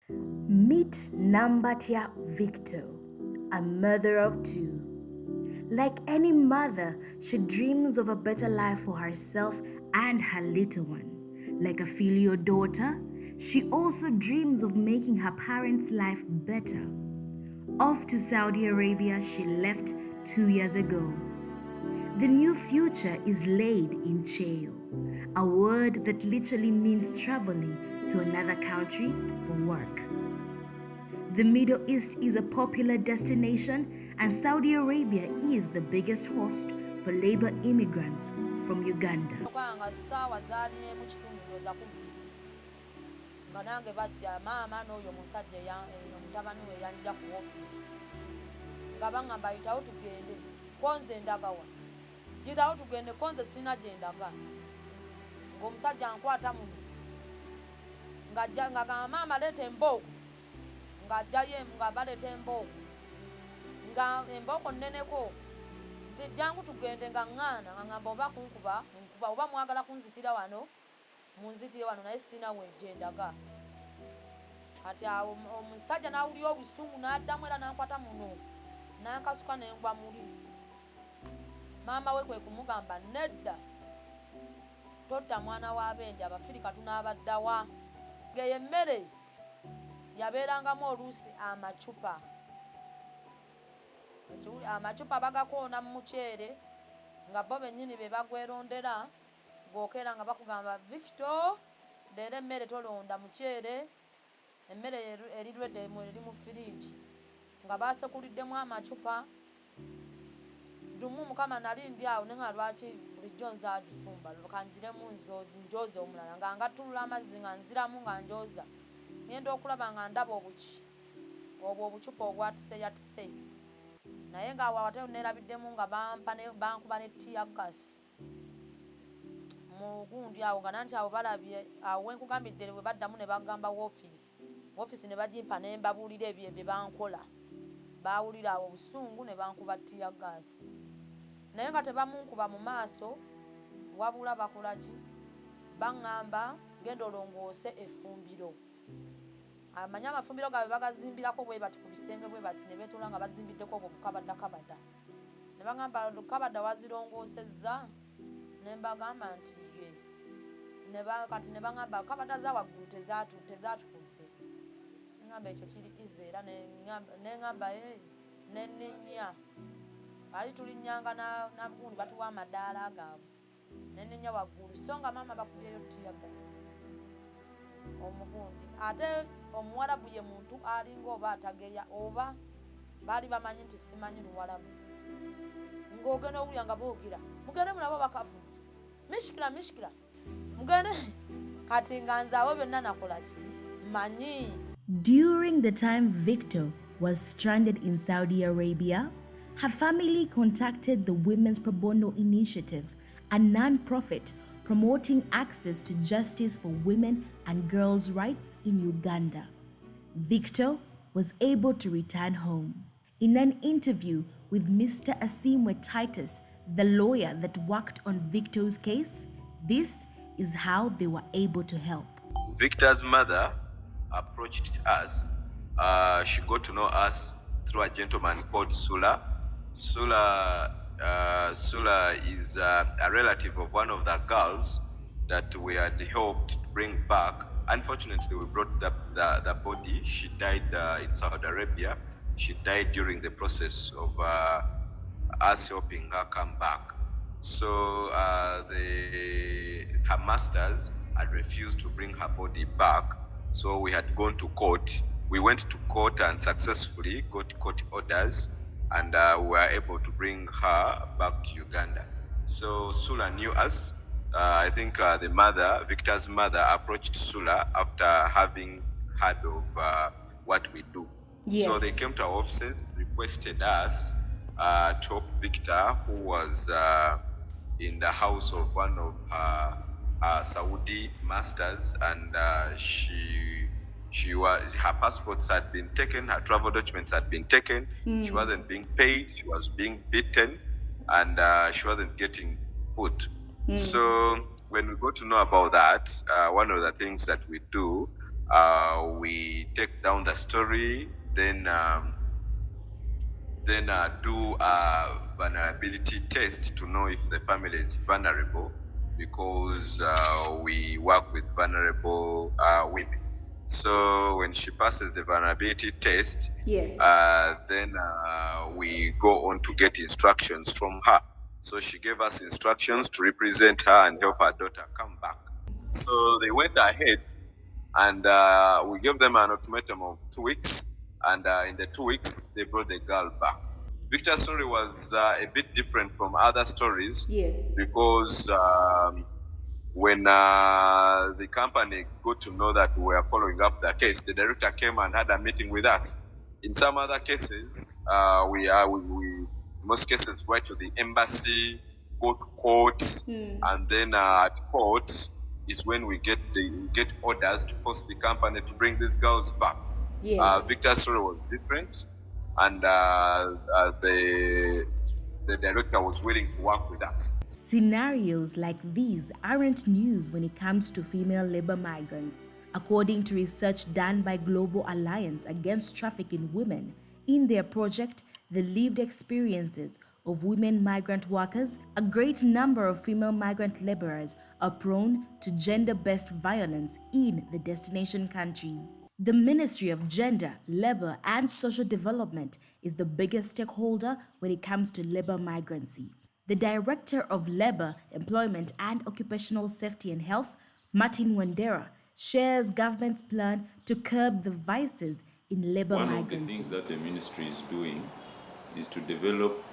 Meet Nambatya Victor, a mother of two. Like any mother, she dreams of a better life for herself and her little one. Like a filial daughter, she also dreams of making her parents' life better. Off to Saudi Arabia, she left 2 years ago. The new future is laid in Kyeyo, a word that literally means traveling to another country for work. The Middle East is a popular destination, and Saudi Arabia is the biggest host for labor immigrants from Uganda. Kwanga ssaawa zaali mu kitundu ndowooza ku bbiri nga nange bajja maama n'oyo musajja mutabani we yanjja ku ofiisi nga baŋŋamba yitawo tugende konze ndagawa yitawo tugende konze sirina gye ndaga ng'omusajja ankwata muno ng'agamba maama leeta embooko ng'ajjayo nga baleeta embooko nga embooko nneneko nti jangu tugende nga ŋŋaana nga ŋŋamba oba kunkuba oba mwagala kunzitira wano munzitire wano naye sirina wegye ndaga kati awo omusajja n'awulira obusungu n'addamu era n'ankwata muno n'ankasuka n'engwa muli maama we kwe kumugamba nedda totta mwana w'abenje abafirika tunaabaddawa ngeyo emmere yabeerangamu oluusi amacupa bagakoona mu muceere nga bo bennyini be bagwerondera ng'okeera nga bakugamba Victor leero emmere tolonda muceere emmere erirwedde eri mu firiigi nga baasekuliddemu amacupa dumu mukama nali ndi awo nenga lwaki bulijjo nze agifumba kanjiremu njoze omulala nga ngattulula amazzi nga nziramu nga njoza ngenda okulaba nga ndaba obwo obucupa obwatiseyatise naye ngaawo ate neerabiddemu nga bankuba ne tiyagasi mu gundi awo nga nanti awo balabye awo wenkugambidde bwe baddamu ne bagamba woofiisi ne bagimpa ne mbabuulira ebyo bye bankola baawulira awo obusungu ne bankuba tiyagasi naye nga tebamunkuba mu maaso wabula bakola ki baŋŋamba genda olongoose effumbiro amanye amafumbiro gaabwe bagazimbirako bwe bati ku bisenge bwe bati ne beetola nga bazimbiddeko obwo bukabadda ne baŋŋamba lukabadda wazirongoosezza ne mbagamba nti ye kati ne baŋŋamba kabadda za waggulu tezatukudde neŋŋamba ekyo kiri ize era neŋŋamba nenenya bali tulinnyanga nagundi batuwa amadaala gaabwe nenenya waggulu so nga maama bakubyeyo tiyagasi omugundi ate omuwarabu ye muntu alinga oba atageya oba baali bamanyi nti simanyi luwarabu ng'ogenda owulya nga boogera mugende mulabo bakafu mishikira mugende kati nga nze abo byonna nakola ki manyi. During the time Victor was stranded in Saudi Arabia, her family contacted the Women's Pro Bono Initiative, a non-profit promoting access to justice for women and girls' rights in Uganda. Victor was able to return home. In an interview with Mr. Asimwe Titus, the lawyer that worked on Victor's case, this is how they were able to help. Victor's mother approached us. She got to know us through a gentleman called Sula. Sula is a relative of one of the girls that we had helped bring back. Unfortunately, we brought the body. She died in Saudi Arabia. She died during the process of us helping her come back. So her masters had refused to bring her body back. So we had gone to court. We went to court and successfully got court orders, and we were able to bring her back to Uganda. So Sula knew us. I think Victor's mother, approached Sula after having heard of what we do. Yes. So they came to our offices, requested us to help Victor, who was in the house of one of her Saudi masters, and her passports had been taken, her travel documents had been taken. She wasn't being paid, she was being beaten, and she wasn't getting food. So when we got to know about that, one of the things that we do, We take down the story, then do a vulnerability test to know if the family is vulnerable, because we work with vulnerable women. So when she passes the vulnerability test, Yes. then we go on to get instructions from her. So she gave us instructions to represent her and help her daughter come back. So they went ahead, and we gave them an ultimatum of 2 weeks, and in the 2 weeks they brought the girl back. Victor's story was a bit different from other stories, Yes. because when the company got to know that we were following up the case, the director came and had a meeting with us. In some other cases, we most cases write to the embassy, go to court, and then at court is when we get orders to force the company to bring these girls back. Yes. Victor's story was different, and the director was willing to work with us. Scenarios like these aren't news when it comes to female labor migrants. According to research done by Global Alliance Against Trafficking Women, in their project, The Lived Experiences of Women Migrant Workers, a great number of female migrant laborers are prone to gender-based violence in the destination countries. The Ministry of Gender, Labor and Social Development is the biggest stakeholder when it comes to labor migrancy. The Director of Labor, Employment and Occupational Safety and Health, Martin Wandera, shares government's plan to curb the vices in labor migrancy. One of the things that the ministry is doing is to develop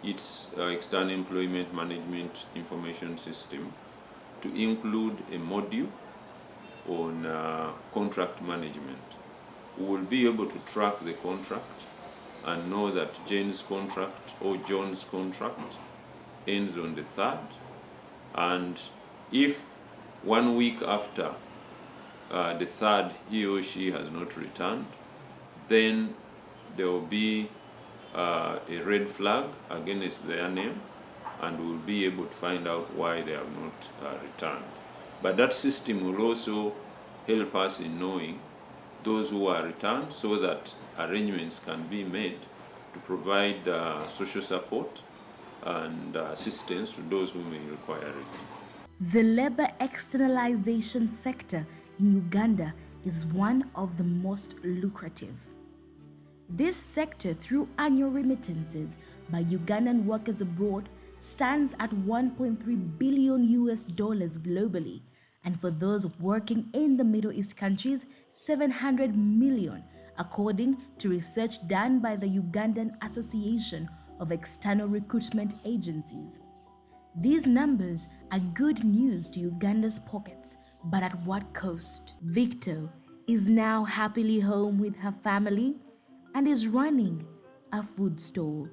its external employment management information system to include a module on contract management. We will be able to track the contract and know that Jane's contract or John's contract ends on the 3rd, and if 1 week after the 3rd he or she has not returned, then there will be a red flag against their name, and we'll be able to find out why they have not returned. But that system will also help us in knowing those who are returned, so that arrangements can be made to provide social support and assistance to those who may require it. The labor externalization sector in Uganda is one of the most lucrative. This sector, through annual remittances by Ugandan workers abroad, stands at $1.3 billion globally, and for those working in the Middle East countries, 700 million, according to research done by the Ugandan Association of External Recruitment Agencies. These numbers are good news to Uganda's pockets, but at what cost? Victor is now happily home with her family and is running a food stall.